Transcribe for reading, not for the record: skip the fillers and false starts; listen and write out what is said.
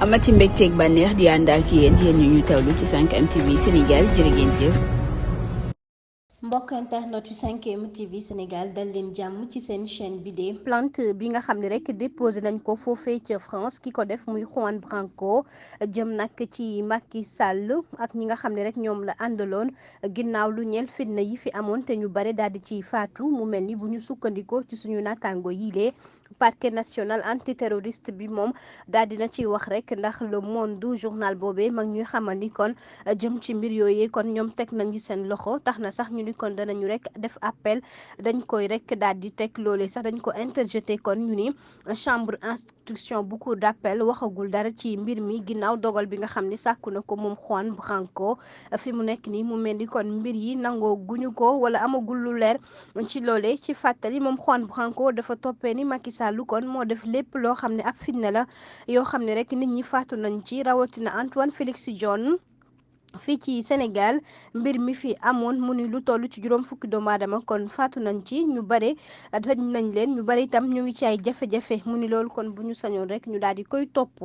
amati mbégteeg bànneex di ànd ak yéen ñu tawlu ci 5M TV Sénégal jërë ngeen jëf. mbokk internet yu 5M TV Sénégal dal leen jàmm ci seen chaîne bi de plainte bi nga xam ne rek déposé nañ ko foofee ca France ki ko def muy Juan Branco jëm nag ci Macky Sall ak ñi nga xam ne rek ñoom la àndaloon ginnaaw lu ñeel fitna yi fi amoon te ñu bare daal di ciy faatu mu mel ni bu ñu sukkandikoo ci suñu naataango yilee parquet national antiterroriste bi moom daal dina ciy wax rek ndax le monde journal boobee mag ñuy xamal ni kon jëm ci mbir yooyee kon ñoom teg nañu seen loxo tax na sax ñu ni kon danañu rek def appel dañ koy rek daal di teg loolee sax dañ ko interjeté kon ñu ni chambre instruction bu cour d'appel waxagul dara ci mbir mi ginnaaw dogal bi nga xam ni sàkku na ko moom Juan Branco fi mu nekk nii mu mel ni kon mbir yi nangoo guñu ko wala amagul lu leer ci loolee ci fàttali moom Juan Branco dafa toppee ni Macky Sall kon moo def lépp loo xam ne ab fitna la yoo xam ne rek nit ñi faatu nañ ci rawatina Antoine Félix Diome fii ci Sénégal mbir mi fi amoon mu ni lu toll ci juróom fukki doomu aadama kon faatu nañ ci ñu bare tëj nañ leen ñu bare itam ñu ngi ci ay jafe-jafe mu ni loolu kon bu ñu sañoon rek ñu daal di koy topp.